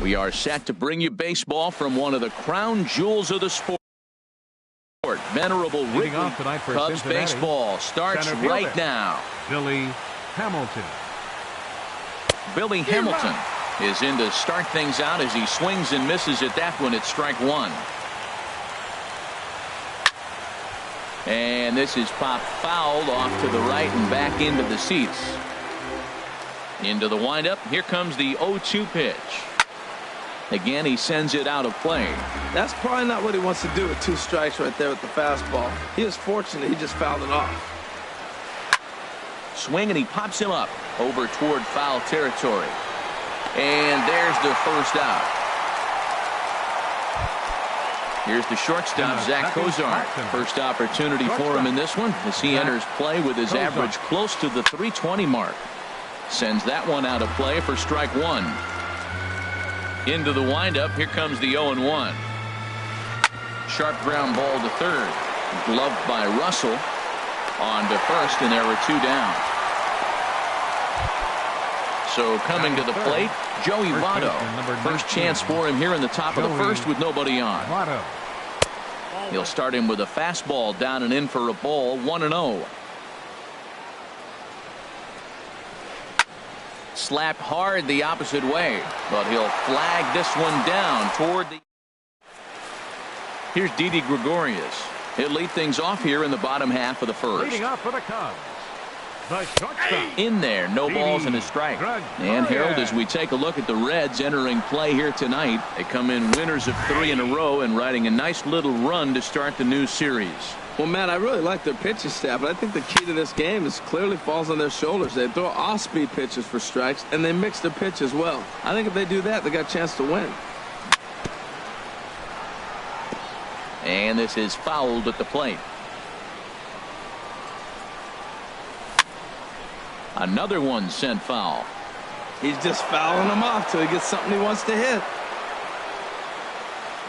We are set to bring you baseball from one of the crown jewels of the sport. Venerable Wrigley. Cubs baseball starts right now. Billy Hamilton. Billy Hamilton is in to start things out as he swings and misses at that one at strike one. And this is popped foul off to the right and back into the seats. Into the windup. Here comes the 0-2 pitch. Again, he sends it out of play. That's probably not what he wants to do with 2 strikes right there with the fastball. He is fortunate he just fouled it off. Swing, and he pops him up over toward foul territory. And there's the first out. Here's the shortstop, Zach Cozart. First opportunity for him in this one as he enters play with his average close to the 320 mark. Sends that one out of play for strike one. Into the windup. Here comes the 0-1. Sharp ground ball to third. Gloved by Russell. On to first, and there were 2 down. So coming to the plate, Joey Votto. First chance for him here in the top of the first with nobody on. He'll start him with a fastball down and in for a ball. 1-0. Slapped hard the opposite way, but he'll flag this one down toward the. Here's Didi Gregorius. He'll lead things off here in the bottom half of the first. Leading up for the Cubs, the shortstop. In there, no balls and a strike. And Harold, as we take a look at the Reds entering play here tonight, they come in winners of 3 in a row and riding a nice little run to start the new series. Well, Matt, I really like their pitching staff, but I think the key to this game is clearly falls on their shoulders. They throw off-speed pitches for strikes, and they mix their pitch as well. I think if they do that, they got a chance to win. And this is fouled at the plate. Another one sent foul. He's just fouling them off till he gets something he wants to hit.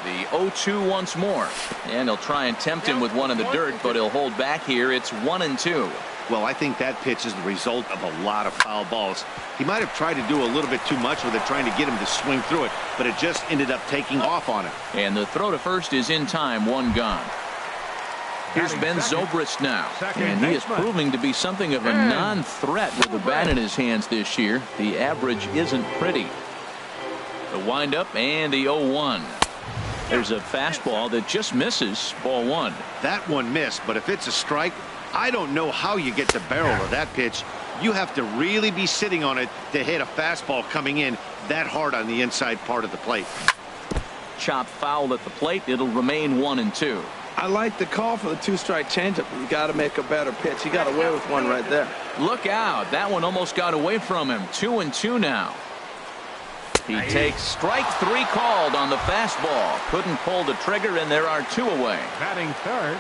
The 0-2 once more, and he'll try and tempt him with one in the dirt, but he'll hold back here. It's 1-2. Well, I think that pitch is the result of a lot of foul balls. He might have tried to do a little bit too much with it, trying to get him to swing through it, but it just ended up taking off on him. And the throw to first is in time. 1 gone. Here's Ben Zobrist now, and he is proving to be something of a non-threat with the bat in his hands this year. The average isn't pretty. The windup and the 0-1. There's a fastball that just misses. Ball 1. That one missed, but if it's a strike, I don't know how you get the barrel of that pitch. You have to really be sitting on it to hit a fastball coming in that hard on the inside part of the plate. Chop foul at the plate. It'll remain 1-2. I like the call for the 2-strike changeup. You got to make a better pitch. He got away with one right there. Look out. That one almost got away from him. 2-2 now. He takes strike 3 called on the fastball. Couldn't pull the trigger, and there are 2 away. Batting third,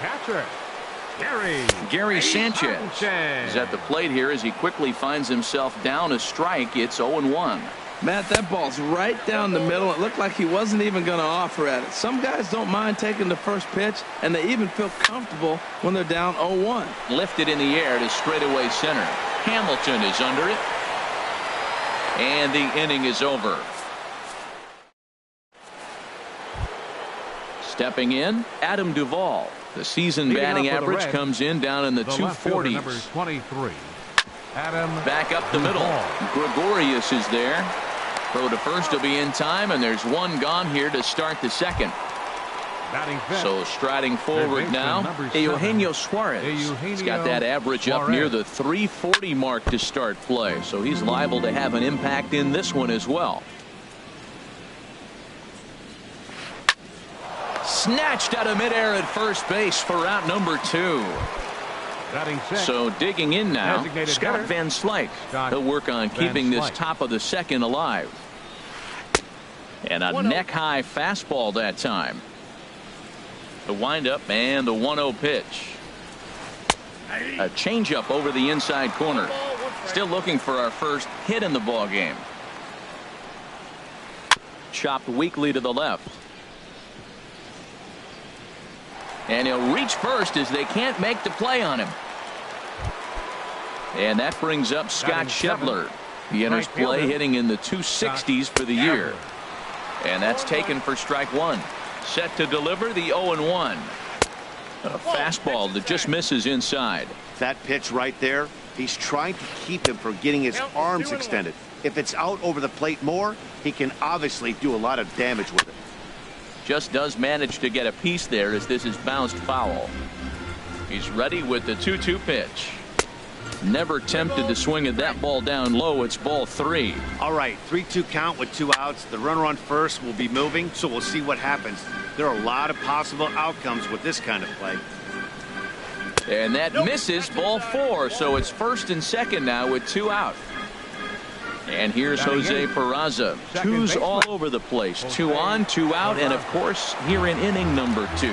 catcher Gary Sanchez is at the plate here as he quickly finds himself down a strike. It's 0-1. Matt, that ball's right down the middle. It looked like he wasn't even going to offer at it. Some guys don't mind taking the first pitch, and they even feel comfortable when they're down 0-1. Lifted in the air to straightaway center. Hamilton is under it. And the inning is over. Stepping in, Adam Duvall. The season batting average comes in down in the 240s. 23. Adam back up the middle. Gregorius is there. Throw to first will be in time, and there's 1 gone here to start the second. So striding forward now, Eugenio Suarez. He's got that average up near the 340 mark to start play, so he's liable to have an impact in this one as well. Snatched out of midair at first base for out number 2. So digging in now, Scott Van Slyke. He'll work on keeping this top of the second alive. And a neck-high fastball that time. The windup and the 1-0 pitch. A changeup over the inside corner. Still looking for our first hit in the ball game. Chopped weakly to the left. And he'll reach first as they can't make the play on him. And that brings up Scott Schebler. He enters play hitting in the 260s for the year. And that's taken for strike one. Set to deliver the 0-1. A fastball that just misses inside. That pitch right there, he's trying to keep him from getting his arms extended. If it's out over the plate more, he can obviously do a lot of damage with it. Just does manage to get a piece there as this is bounced foul. He's ready with the 2-2 pitch. Never tempted to swing at that ball down low. It's ball 3. All right, 3-2 count with 2 outs. The runner on first will be moving, so we'll see what happens. There are a lot of possible outcomes with this kind of play. And that misses, ball 4. So it's first and second now with 2 out. And here's Jose Peraza. 2s all over the place. 2 on, 2 out, and of course here in inning number 2.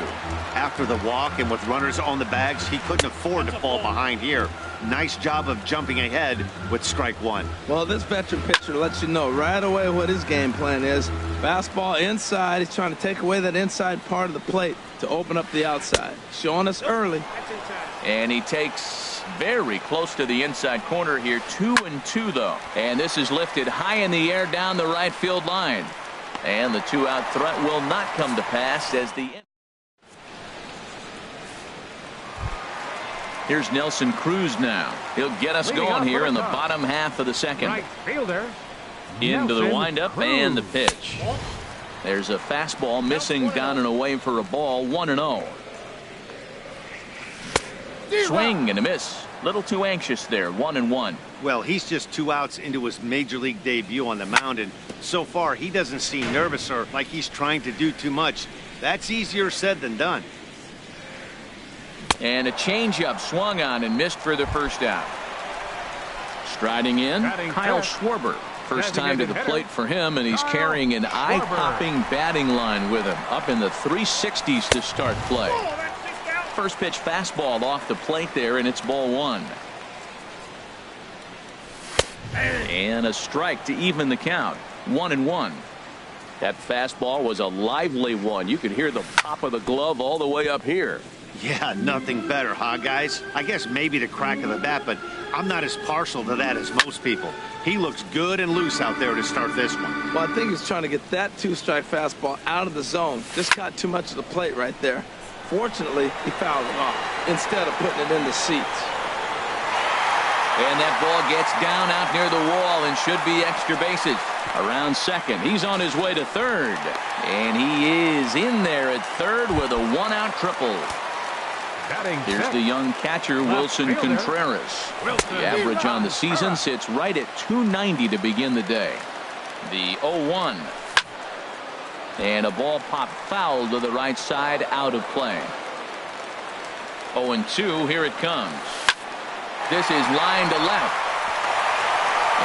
After the walk and with runners on the bags, he couldn't afford to fall behind here. Nice job of jumping ahead with strike one. Well, this veteran pitcher lets you know right away what his game plan is. Fastball inside. He's trying to take away that inside part of the plate to open up the outside. Showing us early. And he takes very close to the inside corner here. 2-2 though. And this is lifted high in the air down the right field line. And the 2-out threat will not come to pass as the... Here's Nelson Cruz now. He'll get us going here in the bottom half of the second. Right fielder. Into the windup Cruz. and the pitch. There's a fastball missing down and away for a ball. 1-0. Swing and a miss. Little too anxious there. 1-1. Well, he's just 2 outs into his major league debut on the mound, and so far he doesn't seem nervous or like he's trying to do too much. That's easier said than done. And a changeup swung on and missed for the first out. Striding in, Kyle Schwarber. First time to the plate for him, and he's carrying an eye-popping batting line with him. Up in the 360s to start play. First pitch fastball off the plate there, and it's ball 1. And a strike to even the count. 1-1. That fastball was a lively one. You could hear the pop of the glove all the way up here. Yeah, nothing better, huh, guys? I guess maybe the crack of the bat, but I'm not as partial to that as most people. He looks good and loose out there to start this one. Well, I think he's trying to get that 2-strike fastball out of the zone. Just got too much of the plate right there. Fortunately, he fouled it off instead of putting it in the seats. And that ball gets down out near the wall and should be extra bases. Around second. He's on his way to third. And he is in there at third with a 1-out triple. Here's the young catcher, Wilson Contreras. The average on the season sits right at 290 to begin the day. The 0-1. And a ball popped foul to the right side, out of play. 0-2, here it comes. This is line to left.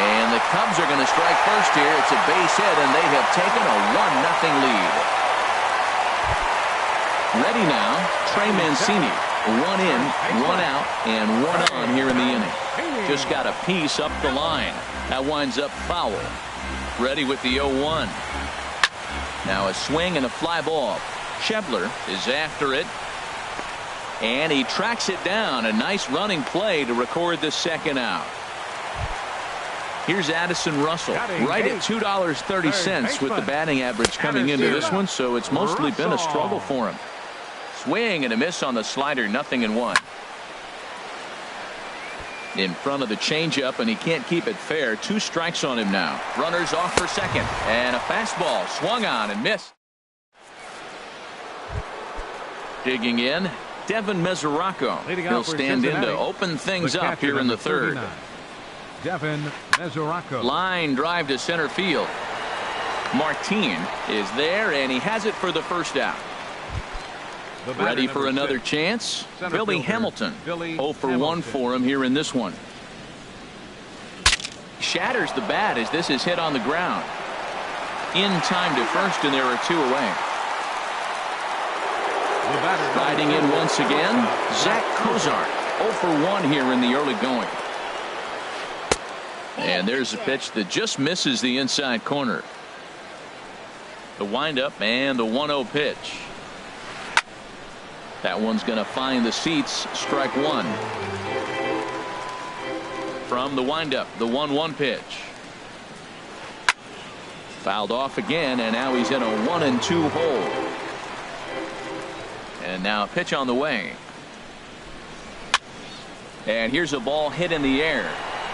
And the Cubs are going to strike first here. It's a base hit, and they have taken a 1-0 lead. Ready now, Trey Mancini. 1 in, 1 out, and 1 on here in the inning. Just got a piece up the line. That winds up foul. Ready with the 0-1. Now a swing and a fly ball. Schebler is after it. And he tracks it down. A nice running play to record the second out. Here's Addison Russell, right at $2.30 with the batting average coming into this one, so it's mostly been a struggle for him. Swing and a miss on the slider, 0-1. In front of the changeup, and he can't keep it fair. 2 strikes on him now. Runners off for second, and a fastball swung on and missed. Digging in, Devin Mesoraco. He'll stand in to open things up here in the third. Devin Mesoraco. Line drive to center field. Martin is there, and he has it for the first out. Ready for another chance. Billy Hamilton. 0 for 1 for him here in this one. Shatters the bat as this is hit on the ground. In time to first, and there are 2 away. Riding in once again, Zach Cozart. 0 for 1 here in the early going. And there's a pitch that just misses the inside corner. The windup and the 1-0 pitch. That one's going to find the seats. Strike 1. From the windup, the 1-1 pitch. Fouled off again, and now he's in a 1-2 hole. And now a pitch on the way. And here's a ball hit in the air.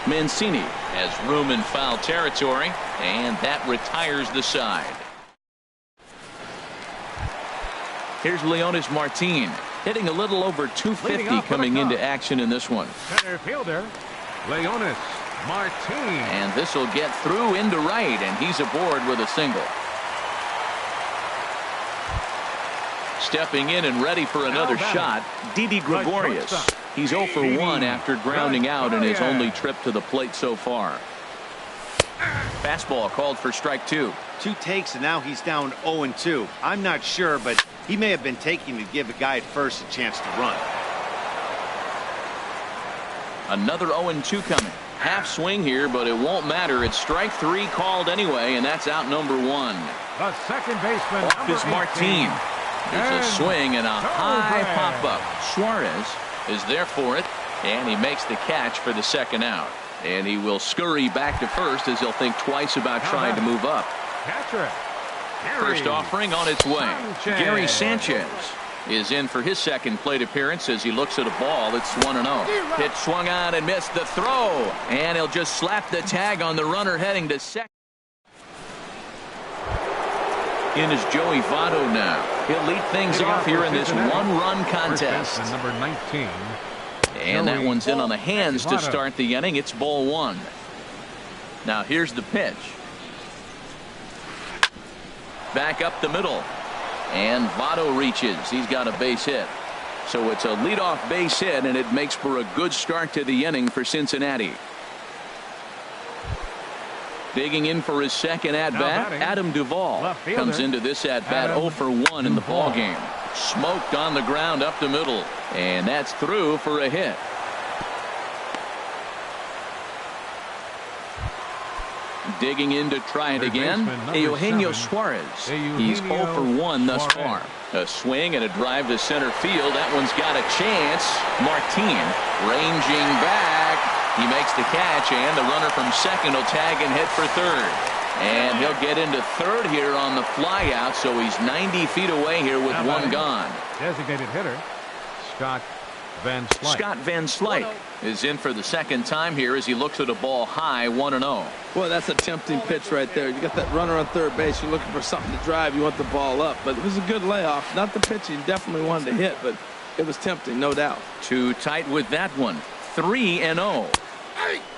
Mancini has room in foul territory, and that retires the side. Here's Leonis Martin, hitting a little over 250 coming into action in this one. Center fielder, Leonis Martin. And this will get through into right, and he's aboard with a single. Stepping in and ready for another shot, Didi Gregorius. He's 0 for 1 after grounding out in his only trip to the plate so far. Fastball called for strike 2. 2 takes, and now he's down 0-2. I'm not sure, but he may have been taking to give a guy at first a chance to run. Another 0-2 coming. Half swing here, but it won't matter. It's strike 3 called anyway, and that's out number 1. The second baseman, Off is Martin. There's a swing and a high pop-up. Suarez is there for it, and he makes the catch for the second out. And he will scurry back to first as he'll think twice about trying to move up. Catcher, First offering on its way. Gary Sanchez is in for his second plate appearance as he looks at a ball. It's 1-0. Pitch swung on and missed the throw. And he'll just slap the tag on the runner heading to second. In is Joey Votto now. He'll lead things off here in this one-run contest. Number 19. And that one's in on the hands to start the inning. It's ball 1. Now here's the pitch. Back up the middle. And Votto reaches. He's got a base hit. So it's a leadoff base hit, and it makes for a good start to the inning for Cincinnati. Digging in for his second at-bat, Adam Duvall comes into this at-bat 0 for 1 in the ballgame. Smoked on the ground up the middle, and that's through for a hit. Digging in to try it again, Eugenio Suarez. He's 0 for 1 thus far. A swing and a drive to center field. That one's got a chance. Martin ranging back. He makes the catch, and the runner from second will tag and hit for third. And he'll get into third here on the flyout, so he's 90 feet away here with one gone. Designated hitter, Scott Van Slyke. Scott Van Slyke is in for the second time here as he looks at a ball high, 1-0. Boy, that's a tempting pitch right there. You got that runner on third base. You're looking for something to drive. You want the ball up. But it was a good layoff. Not the pitch he definitely wanted to hit, but it was tempting, no doubt. Too tight with that one. 3-0.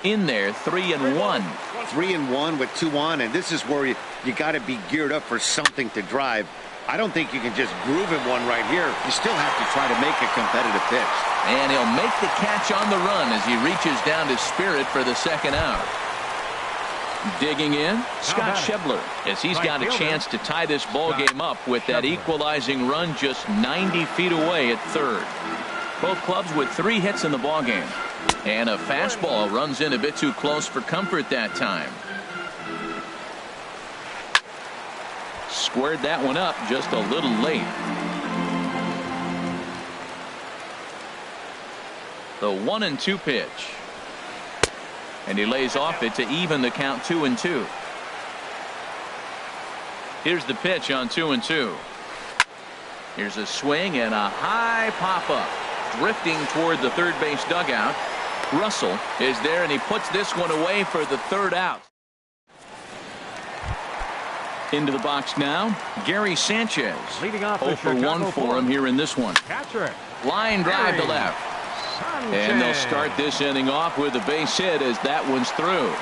In there, 3-1. 3-1 with 2 on, and this is where you got to be geared up for something to drive. I don't think you can just groove him one right here. You still have to try to make a competitive pitch. And he'll make the catch on the run as he reaches down to Spirit for the second out. Digging in, Scott Schebler, as he's got a chance to tie this ball game up with that equalizing run just 90 feet away at third. Both clubs with 3 hits in the ball game. And a fastball runs in a bit too close for comfort that time. Squared that one up just a little late. The 1-2 pitch. And he lays off it to even the count 2-2. Here's the pitch on 2-2. Here's a swing and a high pop-up. Drifting toward the third base dugout. Russell is there, and he puts this one away for the third out. Into the box now, Gary Sanchez. Leading off 0 for 1 for him here in this one. Catcher, line drive to left. Sanchez. And they'll start this inning off with a base hit as that one's through.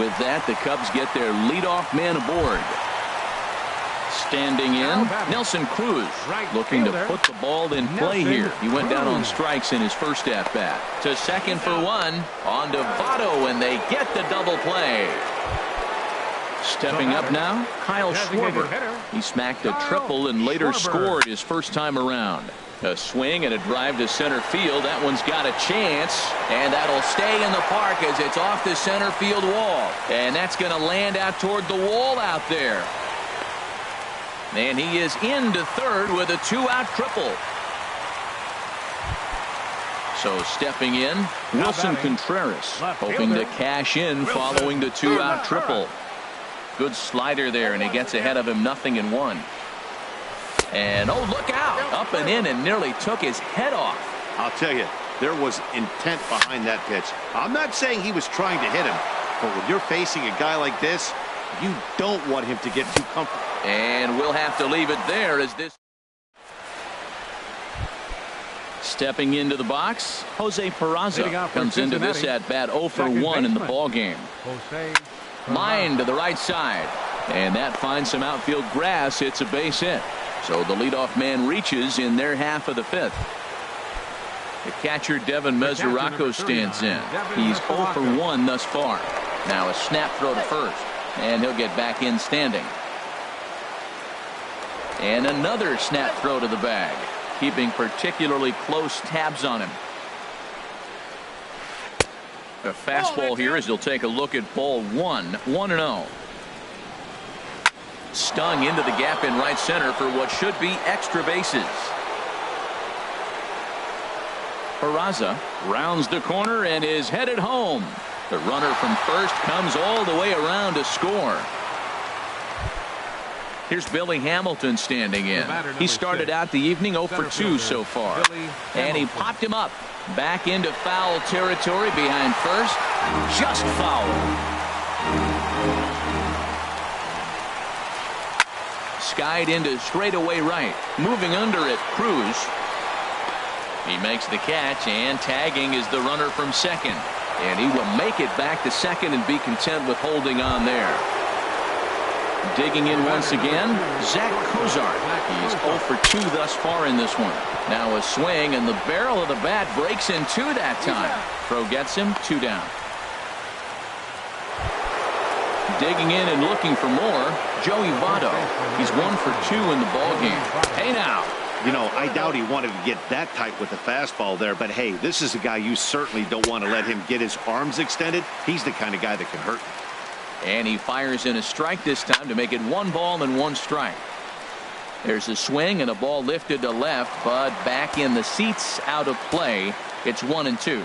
With that, the Cubs get their leadoff man aboard. Standing in, Nelson Cruz looking to put the ball in play here. He went down on strikes in his first at-bat. To second for 1, on to Votto, and they get the double play. Stepping up now, Kyle Schwarber. He smacked a triple and later scored his first time around. A swing and a drive to center field. That one's got a chance, and that'll stay in the park as it's off the center field wall. And that's going to land out toward the wall out there. And he is into third with a 2-out triple. So stepping in, Wilson Contreras, hoping to cash in following the 2-out triple. Good slider there, and he gets ahead of him 0-1. And oh, look out, up and in, and nearly took his head off. I'll tell you, there was intent behind that pitch. I'm not saying he was trying to hit him, but when you're facing a guy like this, you don't want him to get too comfortable. And we'll have to leave it there as this. Stepping into the box, Jose Peraza comes into this at-bat 0-for-1 in the ball game. Line to the right side, and that finds some outfield grass. It's a base hit. So the leadoff man reaches in their half of the fifth. The catcher Devin Mesoraco stands in. He's 0-for-1 thus far. Now a snap throw to first, and he'll get back in standing. And another snap throw to the bag, keeping particularly close tabs on him. A fastball here as he'll take a look at ball 1-0. Stung into the gap in right center for what should be extra bases. Peraza rounds the corner and is headed home. The runner from first comes all the way around to score. Here's Billy Hamilton standing in. He started out the evening 0-for-2 so far. And he popped him up. Back into foul territory behind first. Just foul. Skied into straightaway right. Moving under it, Cruz. He makes the catch, and tagging is the runner from second. And he will make it back to second and be content with holding on there. Digging in once again, Zach Cozart. He's 0-for-2 thus far in this one. Now a swing, and the barrel of the bat breaks in two that time. Throw gets him, 2 down. Digging in and looking for more, Joey Votto. He's 1-for-2 in the ballgame. Hey now. You know, I doubt he wanted to get that tight with the fastball there, but hey, this is a guy you certainly don't want to let him get his arms extended. He's the kind of guy that can hurt you. And he fires in a strike this time to make it 1 ball and 1 strike. There's a swing and a ball lifted to left, but back in the seats, out of play. It's 1-2.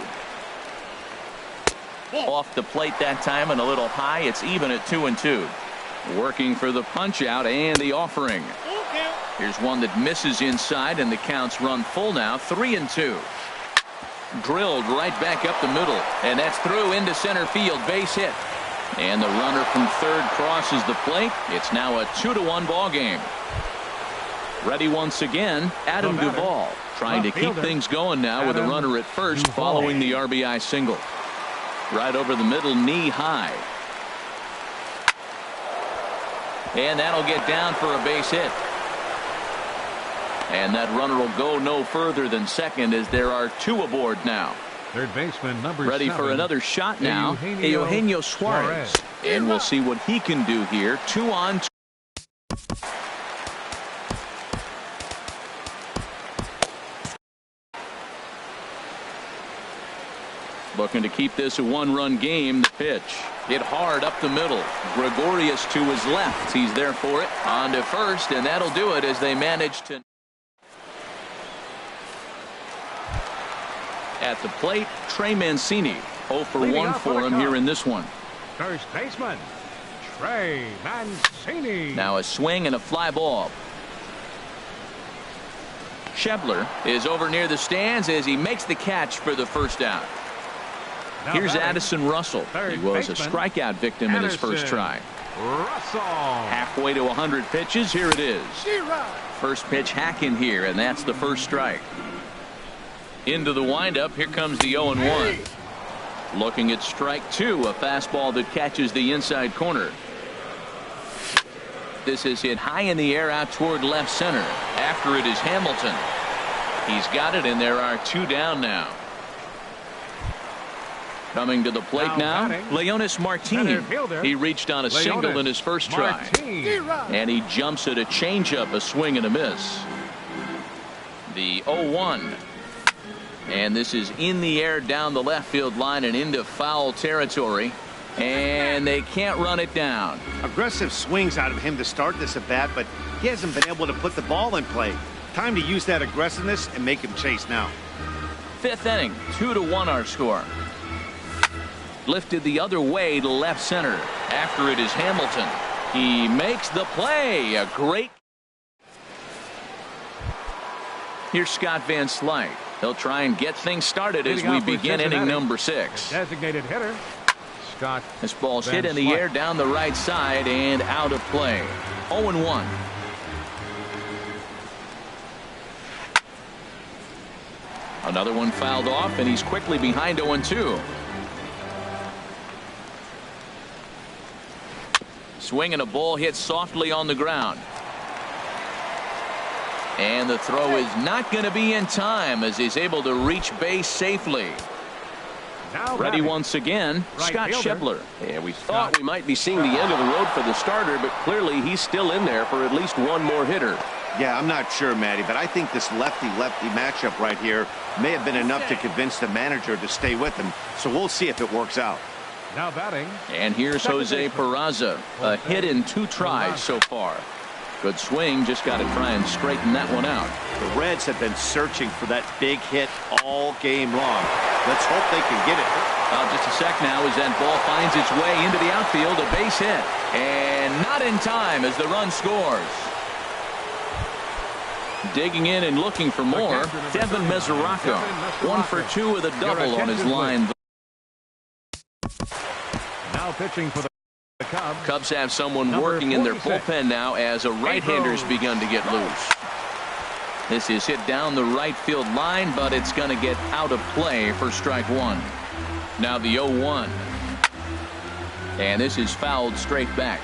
Off the plate that time and a little high. It's even at 2-2. Working for the punch out and the offering. Here's one that misses inside, and the count's run full now. 3-2. Drilled right back up the middle, and that's through into center field. Base hit. And the runner from third crosses the plate. It's now a 2-1 ball game. Ready once again, Adam Duvall, trying to keep things going now with a runner at first following the RBI single. Right over the middle, knee high. And that'll get down for a base hit. And that runner will go no further than second as there are 2 aboard now. Third baseman number ready 7, for another shot now, Eugenio Suarez. And we'll see what he can do here. 2-on-2. Looking to keep this a 1-run game. The pitch hit hard up the middle. Gregorius to his left. He's there for it. On to first, and that'll do it as they manage to. At the plate, Trey Mancini. 0-for-1 for him here in this one. First baseman, Trey Mancini. Now a swing and a fly ball. Schebler is over near the stands as he makes the catch for the first out. Here's Addison Russell. He was a strikeout victim in his first try. Russell. Halfway to 100 pitches. Here it is. First pitch hack in here, and that's the first strike. Into the windup. Here comes the 0-1. Looking at strike 2, a fastball that catches the inside corner. This is hit high in the air out toward left center. After it is Hamilton. He's got it, and there are 2 down now. Coming to the plate now, Leonis Martin. He reached on a single in his first try. And he jumps at a changeup, a swing and a miss. The 0-1. And this is in the air down the left field line and into foul territory. And they can't run it down. Aggressive swings out of him to start this at bat, but he hasn't been able to put the ball in play. Time to use that aggressiveness and make him chase now. 5th inning, 2-1 our score. Lifted the other way to left center. After it is Hamilton. He makes the play. A great. Here's Scott Van Slyke. He'll try and get things started as we begin inning number 6. Designated hitter, Scott. This ball's Van hit in the Slyke. air down the right side and out of play. 0-1. Another one fouled off, and he's quickly behind 0-2. Swing and a ball hit softly on the ground. And the throw is not going to be in time as he's able to reach base safely. Now Ready batting. once again, Right Scott fielder. Schebler. Yeah, we thought we might be seeing the end of the road for the starter, but clearly he's still in there for at least one more hitter. Yeah, I'm not sure, Matty, but I think this lefty-lefty matchup right here may have been enough to convince the manager to stay with him. So we'll see if it works out. Now batting. And here's Jose Peraza. A hit in 2 tries so far. Good swing, just got to try and straighten that one out. The Reds have been searching for that big hit all game long. Let's hope they can get it. Just a sec now as that ball finds its way into the outfield. A base hit. And not in time as the run scores. Digging in and looking for more, Devin Mesoraco. 1 for 2 with a double on his line. Now pitching for the Cubs. Cubs have someone Number working in their 46. bullpen now as a right-hander's begun to get loose. This is hit down the right field line, but it's going to get out of play for strike 1. Now the 0-1. And this is fouled straight back.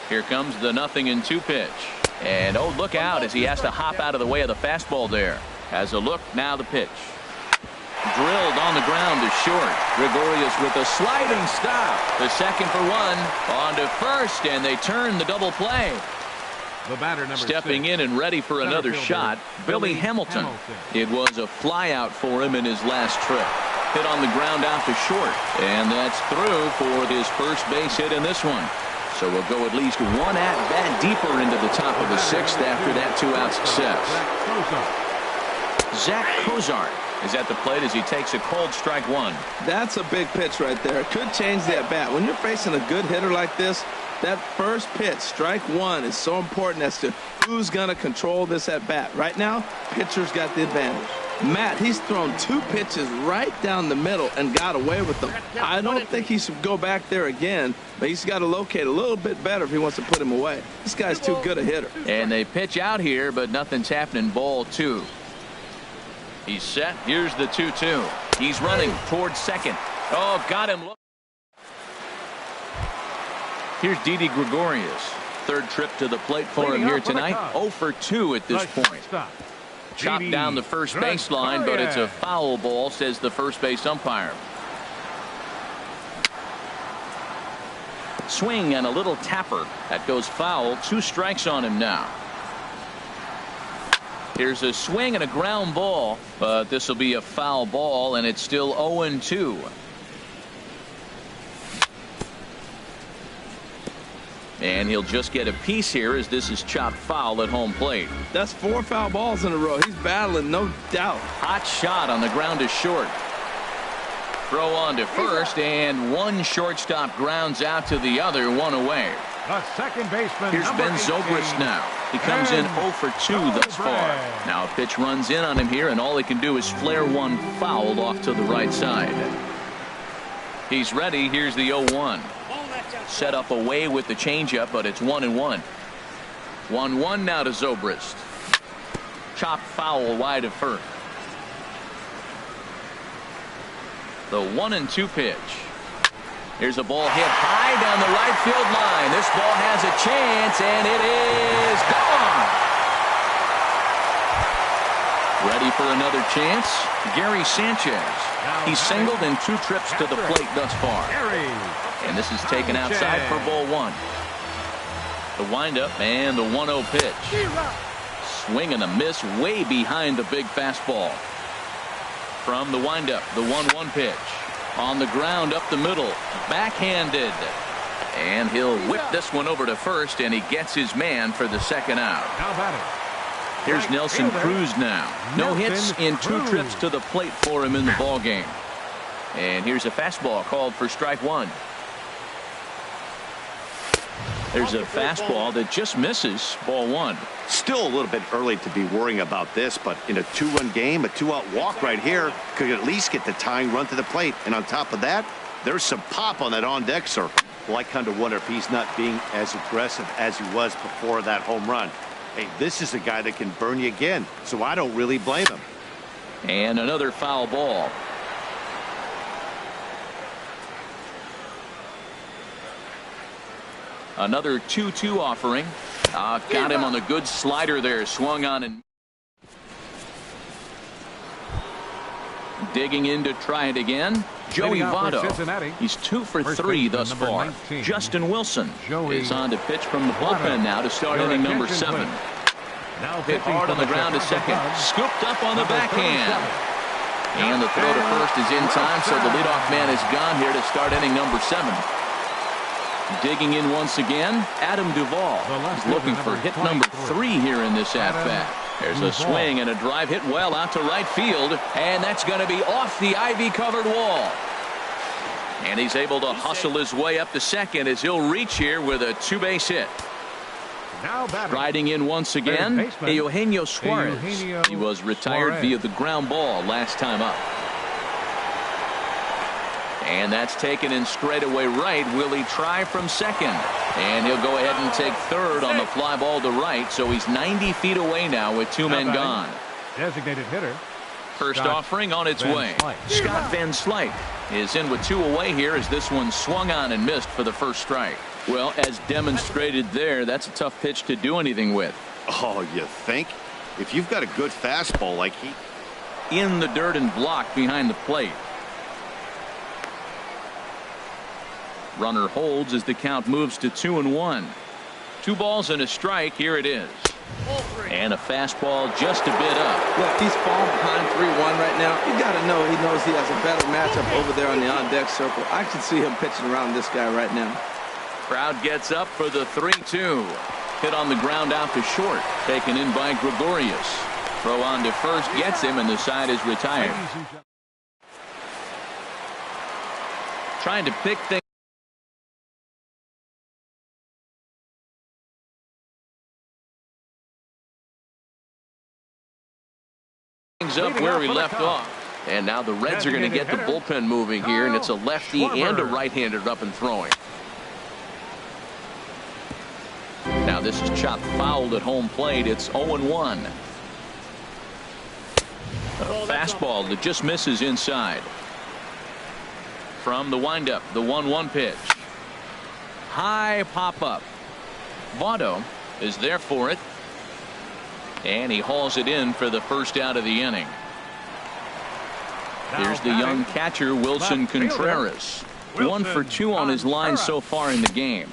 Here comes the 0-2 pitch. And oh, look out as he has to hop out of the way of the fastball there. As a look, now the pitch. Drilled on the ground to short. Gregorius with a sliding stop. The second for 1. On to first, and they turn the double play. The batter number Stepping 6. in and ready for another fielder, shot, Billy Hamilton. It was a fly out for him in his last trip. Hit on the ground out to short, and that's through for his first base hit in this one. So we'll go at least 1 at-bat deeper into the top of the 6th after that 2-out success. Zach Cozart is at the plate as he takes a cold strike 1. That's a big pitch right there. It could change the at-bat. When you're facing a good hitter like this, that first pitch, strike 1, is so important as to who's going to control this at-bat. Right now, pitcher's got the advantage. Matt, he's thrown 2 pitches right down the middle and got away with them. I don't think he should go back there again, but he's got to locate a little bit better if he wants to put him away. This guy's too good a hitter. And they pitch out here, but nothing's happening. Ball 2. He's set. Here's the 2-2. He's running towards second. Oh, got him. Here's Didi Gregorius. 3rd trip to the plate for him here tonight. 0 for 2 at this point. Chopped down the first baseline, but it's a foul ball, says the first base umpire. Swing and a little tapper. That goes foul. 2 strikes on him now. Here's a swing and a ground ball, but this will be a foul ball, and it's still 0-2. And he'll just get a piece here as this is chopped foul at home plate. That's 4 foul balls in a row. He's battling, no doubt. Hot shot on the ground to short. Throw on to first, and 1 shortstop grounds out to the other, 1 away. The second baseman. Here's Ben Zobrist now. He comes in 0 for 2 thus far. Now a pitch runs in on him here, and all he can do is flare 1 fouled off to the right side. He's ready. Here's the 0-1. Set up away with the changeup, but it's 1-1. 1-1 now to Zobrist. Chopped foul wide of first. The 1-2 pitch. Here's a ball hit high down the right field line. This ball has a chance, and it is gone. Ready for another chance? Gary Sanchez. He's singled in 2 trips to the plate thus far. And this is taken outside for ball 1. The windup and the 1-0 pitch. Swing and a miss way behind the big fastball. From the windup, the 1-1 pitch. On the ground up the middle. Backhanded. And he'll whip this one over to first, and he gets his man for the 2nd out. How about it? Here's Nelson Cruz now. No hits in 2 trips to the plate for him in the ball game. And here's a fastball called for strike 1. There's a fastball that just misses. Ball one. Still a little bit early to be worrying about this, but in a two-run game, a two-out walk right here could at least get the tying run to the plate. And on top of that, there's some pop on that on-deck circle. Well, I kind of wonder if he's not being as aggressive as he was before that home run. Hey, this is a guy that can burn you again, so I don't really blame him. And another foul ball. Another 2-2 offering. Got him on the good slider there. Swung on and digging in to try it again. Joey Votto. He's 2 for 3 thus far. 19. Justin Wilson is on to pitch from the bullpen now to start inning number 7. Hit hard on the ground to second. Scooped up on the backhand. And the throw to first is in time, so the leadoff man is gone here to start inning number 7. Digging in once again, Adam Duvall is looking for hit number 3 here in this at-bat. There's a swing and a drive hit well out to right field, and that's going to be off the ivy-covered wall. And he's able to hustle his way up to second as he'll reach here with a 2-base hit. Riding in once again, Eugenio Suarez. He was retired via the ground ball last time up. And that's taken in straightaway right. Will he try from second? And he'll go ahead and take third on the fly ball to right. So he's 90 feet away now with 2 men gone. Designated hitter. First offering on its way. Scott Van Slyke is in with 2 away here as this one swung on and missed for the first strike. Well, as demonstrated there, that's a tough pitch to do anything with. Oh, you think? If you've got a good fastball like he... In the dirt and blocked behind the plate. Runner holds as the count moves to 2-1. 2 balls and a strike. Here it is. And a fastball just a bit up. Look, he's falling behind 3-1 right now. You got to know he knows he has a better matchup over there on the on-deck circle. I can see him pitching around this guy right now. Crowd gets up for the 3-2. Hit on the ground out to short. Taken in by Gregorius. Throw on to first gets him, and the side is retired. Trying to pick things up where we left off. And now the Reds are going to get the bullpen moving here, and it's a lefty and a right-hander up and throwing. Now this is chopped fouled at home plate. It's 0-1. A fastball that just misses inside. From the windup, the 1-1 pitch. High pop-up. Votto is there for it. And he hauls it in for the first out of the inning. Here's the young catcher, Wilson Contreras. 1 for 2 on his line so far in the game.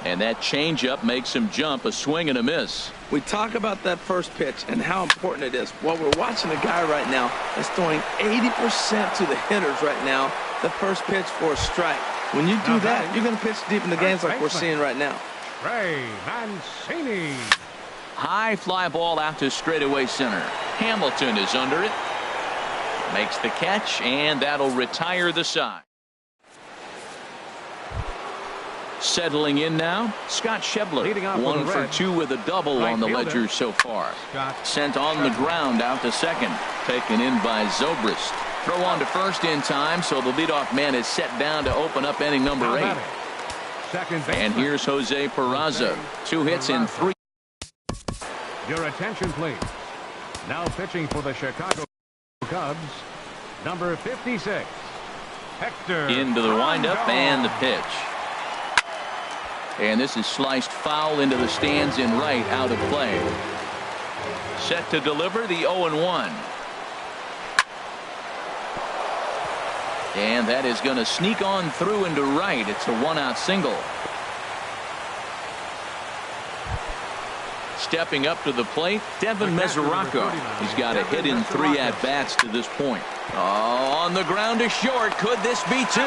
And that changeup makes him jump, a swing and a miss. We talk about that first pitch and how important it is. Well, we're watching a guy right now that's throwing 80% to the hitters right now. The first pitch for a strike. When you do that, you're going to pitch deep in the games like we're seeing right now. Trey Mancini. High fly ball out to straightaway center. Hamilton is under it. Makes the catch, and that'll retire the side. Settling in now, Scott Schebler. 1 for 2 with a double on the ledger so far. Sent on the ground out to second. Taken in by Zobrist. Throw on to first in time, so the leadoff man is set down to open up inning number 8. And here's Jose Peraza. 2 hits in 3. Your attention, please. Now pitching for the Chicago Cubs, number 56, Hector. Into the windup and the pitch. And this is sliced foul into the stands in right, out of play. Set to deliver the 0-1. And that is going to sneak on through into right. It's a 1-out single. Stepping up to the plate, Devin Mesoraco. He's got a hit in 3 at-bats to this point. Oh, on the ground to short. Could this be 2?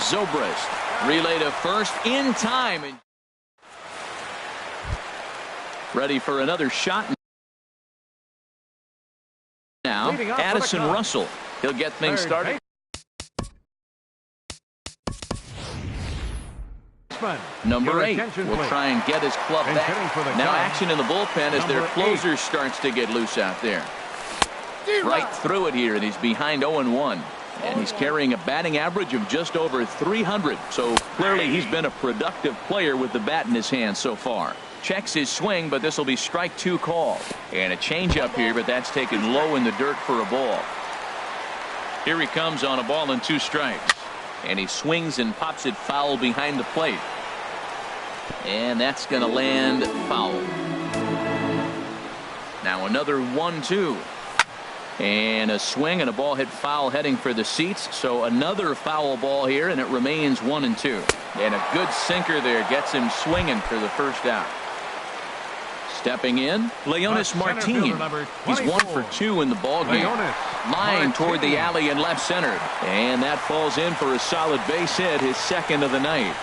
Zobrist relay to first in time. Ready for another shot. Now, Addison Russell. He'll get things started. Number 8 will try and get his club back. Now action in the bullpen as their closer starts to get loose out there. Right through it here, and he's behind 0-1. And he's carrying a batting average of just over 300. So clearly he's been a productive player with the bat in his hand so far. Checks his swing, but this will be strike 2 called. And a changeup here, but that's taken low in the dirt for a ball. Here he comes on a ball and 2 strikes. And he swings and pops it foul behind the plate. And that's going to land foul. Now another 1-2. And a swing and a ball hit foul heading for the seats. So another foul ball here, and it remains 1-2. And a good sinker there gets him swinging for the first out. Stepping in, Leonis Martin. He's 1 for 2 in the ballgame. Line toward the alley and left center. And that falls in for a solid base hit, his second of the night.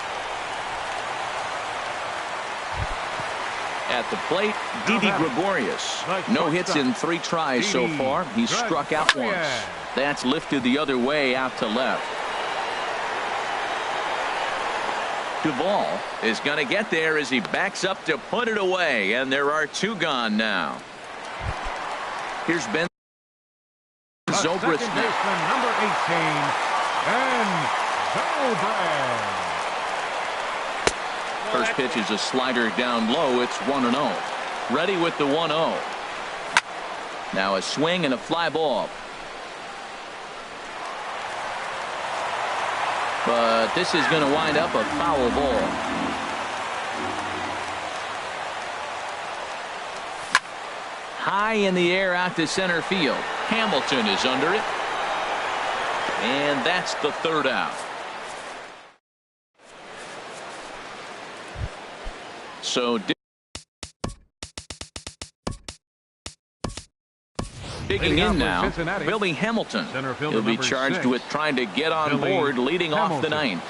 At the plate, Didi Gregorius. No hits in 3 tries so far. He's struck out once. That's lifted the other way out to left. Duvall is going to get there as he backs up to put it away, and there are 2 gone now. Here's Ben Zobrist. Number 18, Ben Zobrist. First pitch is a slider down low. It's 1-0. Ready with the 1-0. Now a swing and a fly ball. But this is going to wind up a foul ball. High in the air out to center field. Hamilton is under it. And that's the 3rd out. So digging in now, Billy Hamilton. He'll be charged with trying to get on board leading off the 9th.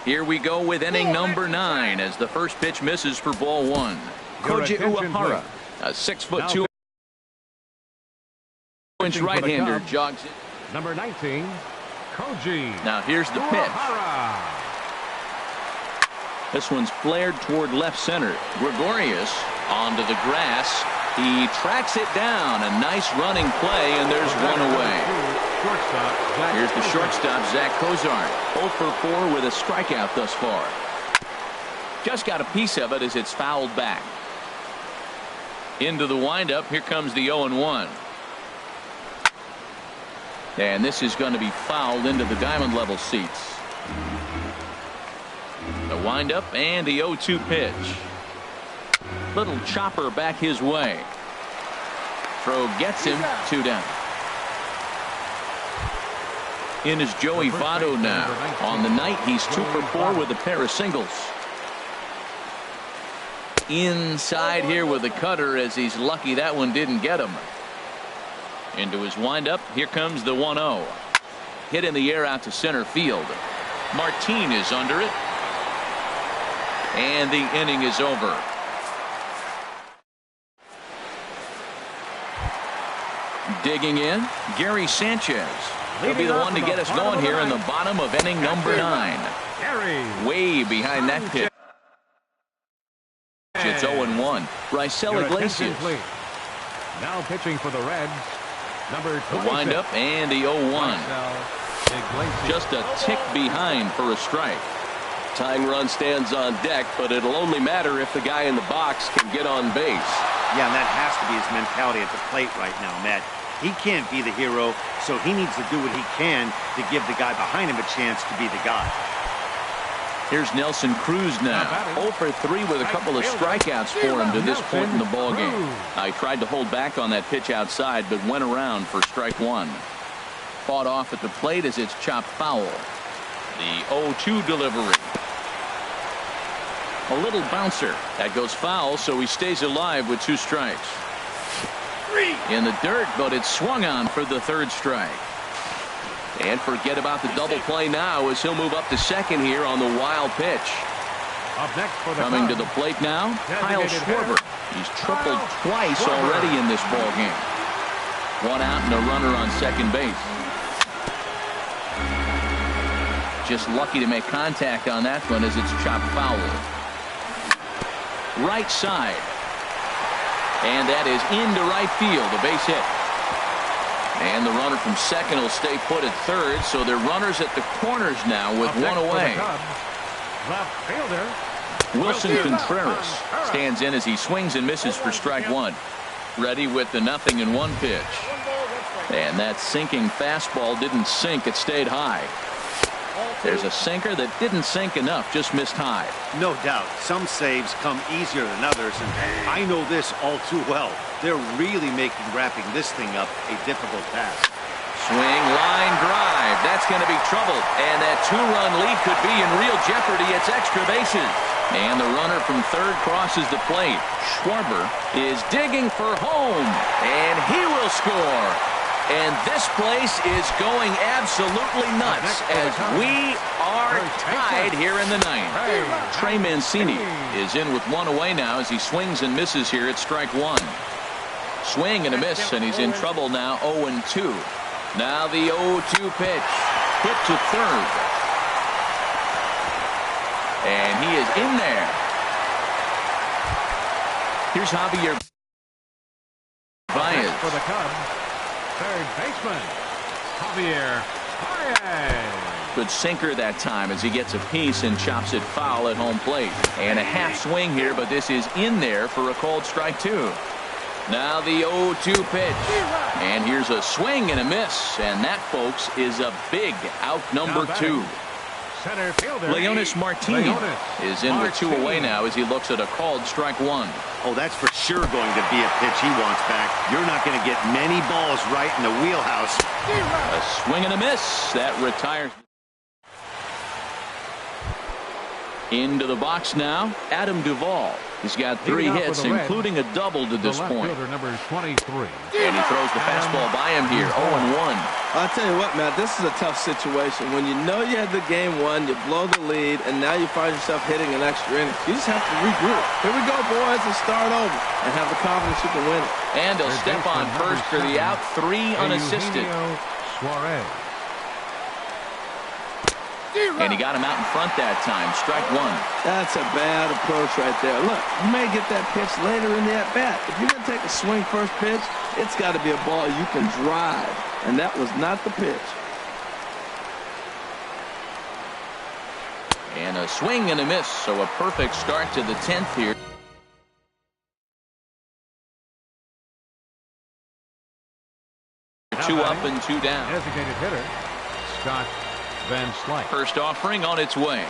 Here we go with inning number 9 as the first pitch misses for ball 1. Koji Uehara, a 6'2" right-hander, jogs in. Number 19, Koji. Now here's the pitch. This one's flared toward left center. Gregorius onto the grass. He tracks it down. A nice running play, and there's 1 away. Here's the shortstop, Zach Cozart. 0 for 4 with a strikeout thus far. Just got a piece of it as it's fouled back. Into the windup. Here comes the 0-1. And this is going to be fouled into the diamond level seats. The windup and the 0-2 pitch. Little chopper back his way. Throw gets him. 2 down. In is Joey Votto now. On the night, he's 2 for 4 with a pair of singles. Inside here with a cutter as he's lucky that one didn't get him. Into his windup. Here comes the 1-0. Hit in the air out to center field. Martin is under it. And the inning is over. Digging in, Gary Sanchez. He'll be the one to get us going here in the bottom of inning number 9. Way behind that pitch. It's 0-1. Raisel Iglesias. Now pitching for the Reds. Number 26. The windup and the 0-1. Just a tick behind for a strike. Tying run stands on deck, but it'll only matter if the guy in the box can get on base. Yeah, and that has to be his mentality at the plate right now, Matt. He can't be the hero, so he needs to do what he can to give the guy behind him a chance to be the guy. Here's Nelson Cruz now. 0 for 3 with a couple of strikeouts for him to this point in the ballgame. He tried to hold back on that pitch outside, but went around for strike 1. Fought off at the plate as it's chopped foul. The 0-2 delivery. A little bouncer. That goes foul, so he stays alive with 2 strikes. In the dirt, but it's swung on for the 3rd strike. And forget about the double play now as he'll move up to second here on the wild pitch. Up next for the coming to the plate now, Kyle Schwarber. He's tripled twice already in this ball game. 1 out and a runner on second base. just lucky to make contact on that one as it's chopped foul. Right side. And that is into right field, a base hit. And the runner from second will stay put at third, so they're runners at the corners now with one away. Left fielder Wilson Contreras stands in as he swings and misses for strike one. Ready with the 0-1 pitch. And that sinking fastball didn't sink, it stayed high. There's a sinker that didn't sink enough, just missed high. No doubt. Some saves come easier than others, and I know this all too well. They're really making wrapping this thing up a difficult task. Swing, line drive. That's going to be trouble. And that two-run lead could be in real jeopardy. It's extra bases. And the runner from third crosses the plate. Schwarber is digging for home. And he will score. And this place is going absolutely nuts as we are tied here in the ninth. Trey Mancini is in with one away now as he swings and misses here at strike one. Swing and a miss, and he's in trouble now, 0-2. Now the 0-2 pitch. Hit to third. And he is in there. Here's Javier Baez. For the Cubs, third baseman, Javier Baez. Good sinker that time as he gets a piece and chops it foul at home plate. And a half swing here, but this is in there for a called strike two. Now the 0-2 pitch. And here's a swing and a miss. And that, folks, is a big out number two. Center fielder Leonis Martinez is in with two away now as he looks at a called strike one. Oh, that's for sure going to be a pitch he wants back. You're not going to get many balls right in the wheelhouse. A swing and a miss. That retires. Into the box now, Adam Duvall. He's got 3 hits, including a double to this point. Number 23. And he throws the fastball by him here, 0-1. I'll tell you what, Matt, this is a tough situation. When you know you had the game won, you blow the lead, and now you find yourself hitting an extra inning. You just have to regroup. Here we go, boys, and start over, and have the confidence you can win it. And he'll step on first for the out, 3 unassisted. Suarez. And he got him out in front that time. Strike one. That's a bad approach right there. Look, you may get that pitch later in the at-bat. If you're going to take a swing first pitch, it's got to be a ball you can drive. And that was not the pitch. And a swing and a miss. So a perfect start to the 10th here. Two up and two down. Designated hitter, Scott Van Slyke. First offering on its way.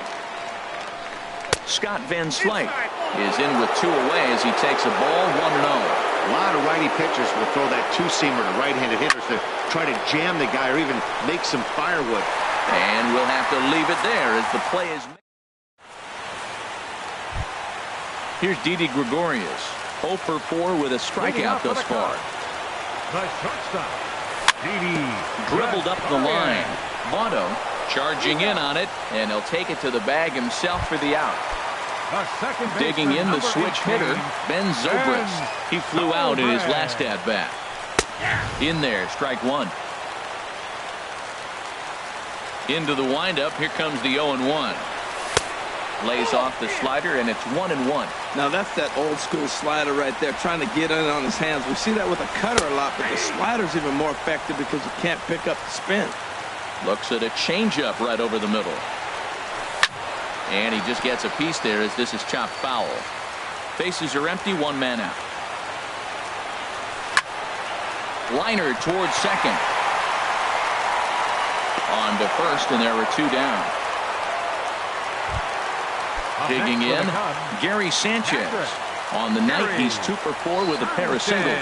Scott Van Slyke is in with 2 away as he takes a ball 1-0. A lot of righty pitchers will throw that two-seamer to right-handed hitters to try to jam the guy or even make some firewood. And we'll have to leave it there as the play is made. Here's Didi Gregorius, 0 for 4 with a strikeout thus far. The shortstop, Didi. Dribbled up the line. Votto charging in on it, and he'll take it to the bag himself for the out. Digging in the switch hitter, Ben Zobrist. He flew out in his last at-bat. In there, strike one. Into the windup, here comes the 0-1. Lays off the slider, and it's 1-1. Now that's that old school slider right there, trying to get in on his hands. We see that with a cutter a lot, but the slider's even more effective because you can't pick up the spin. Looks at a changeup right over the middle. And he just gets a piece there as this is chopped foul. Bases are empty, 1 man out. Liner towards second. On to first, and there were 2 down. Digging in, Gary Sanchez. On the night, he's 2 for 4 with a pair of singles.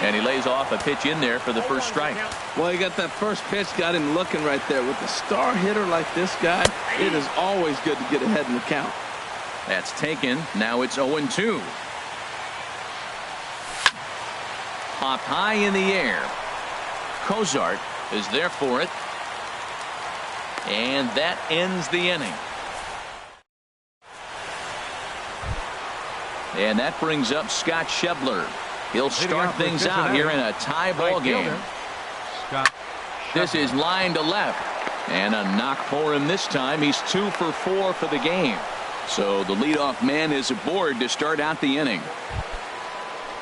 And he lays off a pitch in there for the first strike. Well, he got that first pitch, got him looking right there. With a star hitter like this guy, it is always good to get ahead in the count. That's taken. Now it's 0-2. Popped high in the air. Cozart is there for it. And that ends the inning. And that brings up Scott Schebler. He'll start things out here in a tie ball game. This is line to left. And a knock for him this time. He's 2 for 4 for the game. So the leadoff man is aboard to start out the inning.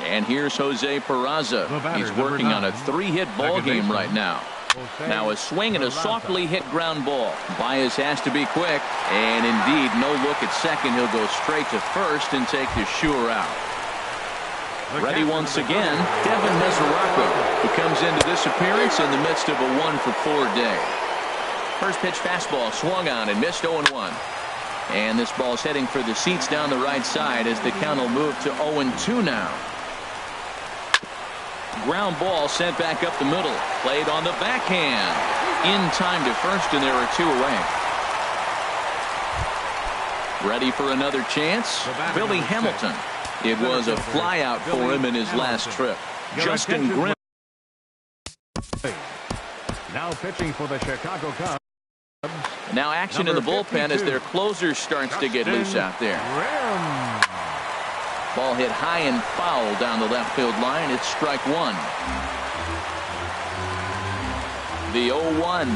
And here's Jose Peraza. He's working on a 3-hit ball game right now. Now a swing and a softly hit ground ball. Baez has to be quick. And indeed, no look at second. He'll go straight to first and take the sure out. Ready once again, Devin Mesoraco, who comes into this appearance in the midst of a 1-for-4 day. First pitch fastball swung on and missed 0-1. And this ball's heading for the seats down the right side as the count will move to 0-2 now. Ground ball sent back up the middle. Played on the backhand. In time to first, and there are 2 away. Ready for another chance? Billy Hamilton. It was a flyout for him in his last trip. Justin Grimm. Now pitching for the Chicago Cubs. Now action in the bullpen as their closer starts to get loose out there. Ball hit high and foul down the left field line. It's strike 1. The 0-1.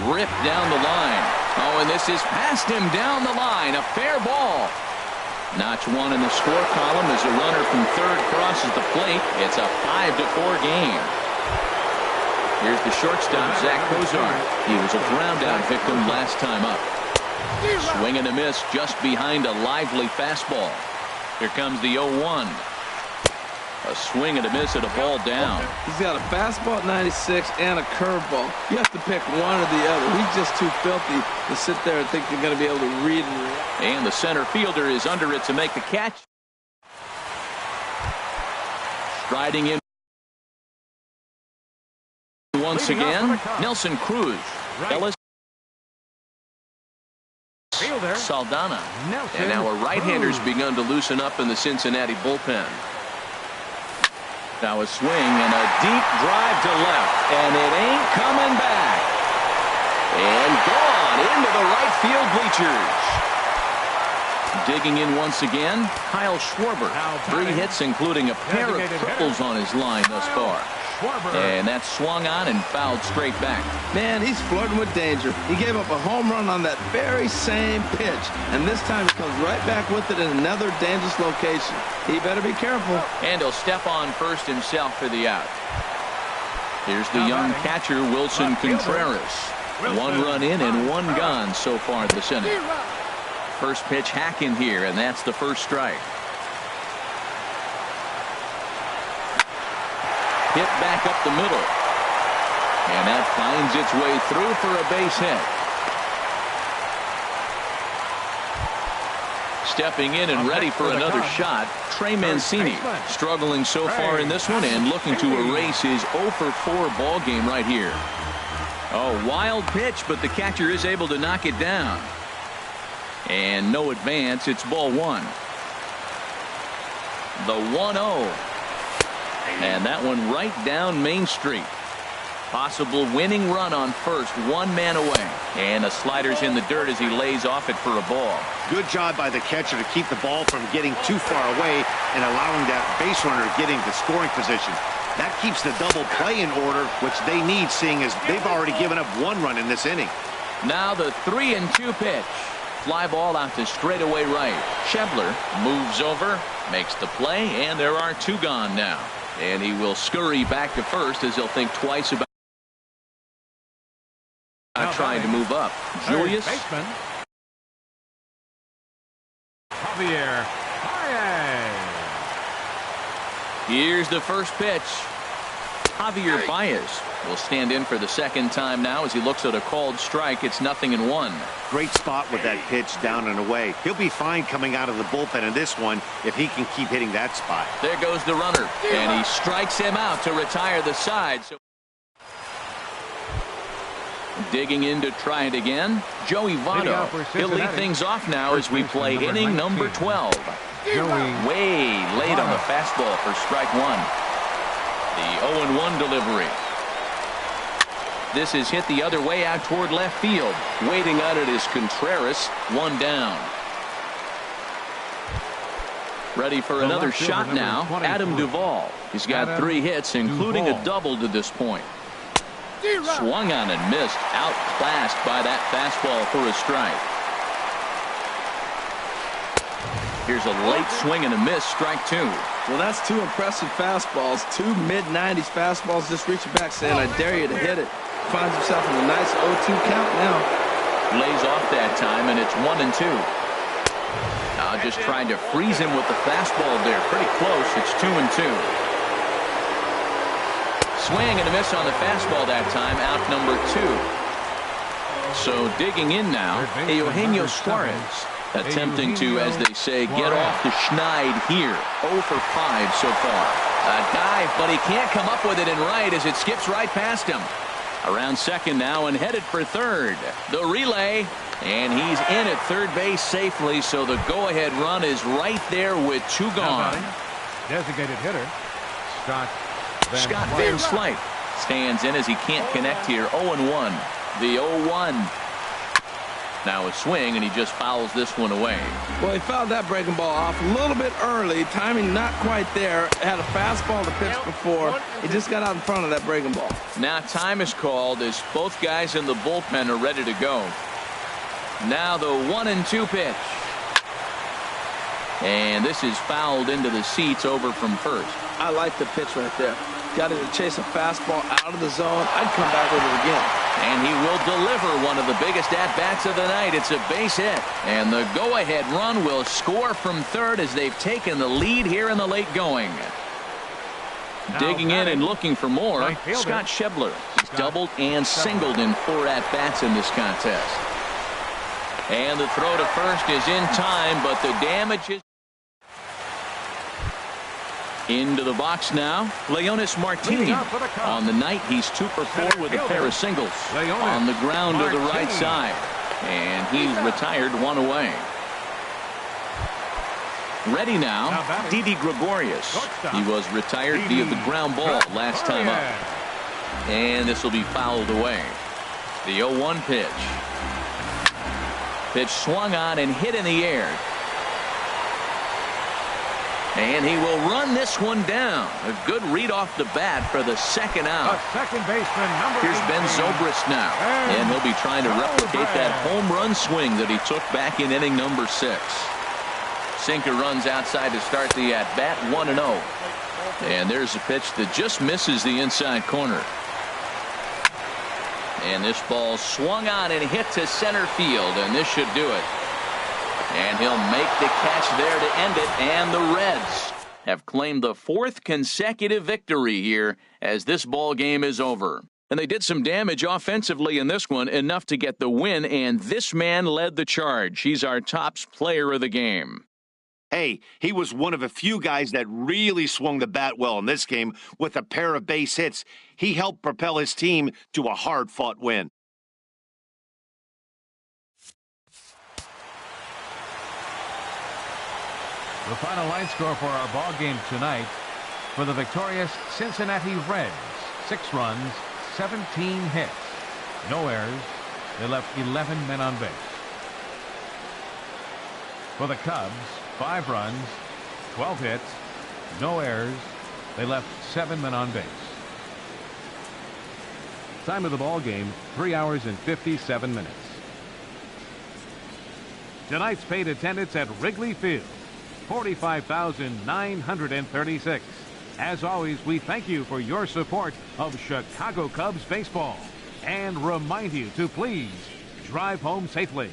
Ripped down the line. Oh, and this is past him down the line. A fair ball. Notch 1 in the score column as a runner from third crosses the plate. It's a 5-4 game. Here's the shortstop, Zach Kozar. He was a ground-out victim last time up. Swing and a miss just behind a lively fastball. Here comes the 0-1. A swing and a miss at a ball down. He's got a fastball at 96 and a curveball. You have to pick one or the other. He's just too filthy to sit there and think you're going to be able to read and react. And the center fielder is under it to make the catch. Striding in once again, Nelson Cruz. Ellis. Saldana. And now a right-hander's begun to loosen up in the Cincinnati bullpen. Now a swing and a deep drive to left. And it ain't coming back. And gone into the right field bleachers. Digging in once again, Kyle Schwarber. 3 hits, including a pair of triples on his line thus far. And that's swung on and fouled straight back. Man, he's flirting with danger. He gave up a home run on that very same pitch. And this time he comes right back with it in another dangerous location. He better be careful. And he'll step on first himself for the out. Here's the young catcher, Wilson Contreras. 1 run in and 1 gone so far this inning. First pitch hack in here, and that's the first strike. Hit back up the middle. And that finds its way through for a base hit. Stepping in and ready for another shot, Trey Mancini. Struggling so far in this one and looking to erase his 0-for-4 ball game right here. Oh, wild pitch, but the catcher is able to knock it down. And no advance. It's ball 1. The 1-0. And that one right down Main Street. Possible winning run on first, 1 man away. And the slider's in the dirt as he lays off it for a ball. Good job by the catcher to keep the ball from getting too far away and allowing that base runner to get into scoring position. That keeps the double play in order, which they need, seeing as they've already given up 1 run in this inning. Now the 3-2 pitch. Fly ball out to straightaway right. Schebler moves over, makes the play, and there are 2 gone now. And he will scurry back to first as he'll think twice about trying to move up. Julius. Javier. Here's the first pitch. Javier Baez will stand in for the second time now as he looks at a called strike. It's 0-1. Great spot with that pitch down and away. He'll be fine coming out of the bullpen in this one if he can keep hitting that spot. There goes the runner, and he strikes him out to retire the side. So digging in to try it again, Joey Votto. He'll lead things off now as we play inning number 12. Way late on the fastball for strike 1. The 0-1 delivery. This is hit the other way out toward left field. Waiting on it is Contreras. 1 down. Ready for another shot now, Adam Duvall. He's got 3 hits, including a double to this point. Swung on and missed. Outclassed by that fastball for a strike. Here's a late swing and a miss. Strike two. Well, that's two impressive fastballs. Two mid-90s fastballs just reaching back saying, I dare you to hit it. Finds himself in a nice 0-2 count now. Lays off that time, and it's 1-2. Now just trying to freeze him with the fastball there. Pretty close. It's 2-2. Swing and a miss on the fastball that time. Out number 2. So digging in now, Eugenio Suarez. Attempting to, as they say, get off the schneid here. 0 for 5 so far. A dive, but he can't come up with it in right as it skips right past him. Around second now and headed for third. The relay, and he's in at third base safely, so the go-ahead run is right there with 2 gone. Designated hitter, Scott Van Slyke stands in as he can't connect here. 0-1. The 0-1. Now a swing, and he just fouls this one away. Well, he fouled that breaking ball off a little bit early. Timing not quite there. Had a fastball to pitch before. He just got out in front of that breaking ball. Now time is called as both guys in the bullpen are ready to go. Now the 1-2 pitch. And this is fouled into the seats over from first. I like the pitch right there. Got him to chase a fastball out of the zone. I'd come back with it again. And he will deliver one of the biggest at-bats of the night. It's a base hit. And the go-ahead run will score from third as they've taken the lead here in the late going. Now digging in and looking for more, Scott Schebler. He's doubled and singled in 4 at-bats in this contest. And the throw to first is in time, but the damage is... Into the box now, Leonis Martinez. On the night, he's 2 for 4 with a pair of singles. On the ground to the right side. And he's retired 1 away. Ready now, Didi Gregorius. He was retired via the ground ball last time up. And this will be fouled away. The 0-1 pitch. Pitch swung on and hit in the air. And he will run this one down. A good read off the bat for the second out. Second baseman, Here's Ben Zobrist now. And he'll be trying to replicate that home run swing that he took back in inning number 6. Sinker runs outside to start the at-bat, 1-0. And there's a pitch that just misses the inside corner. And this ball swung on and hit to center field, and this should do it. And he'll make the catch there to end it, and the Reds have claimed the 4th consecutive victory here as this ball game is over. And they did some damage offensively in this one, enough to get the win, and this man led the charge. He's our top player of the game. Hey, he was one of a few guys that really swung the bat well in this game with a pair of base hits. He helped propel his team to a hard-fought win. The final line score for our ball game tonight for the victorious Cincinnati Reds: 6 runs, 17 hits, no errors. They left 11 men on base. For the Cubs, 5 runs, 12 hits, no errors. They left 7 men on base. Time of the ball game, 3 hours and 57 minutes. Tonight's paid attendance at Wrigley Field, 45,936. As always, we thank you for your support of Chicago Cubs baseball and remind you to please drive home safely.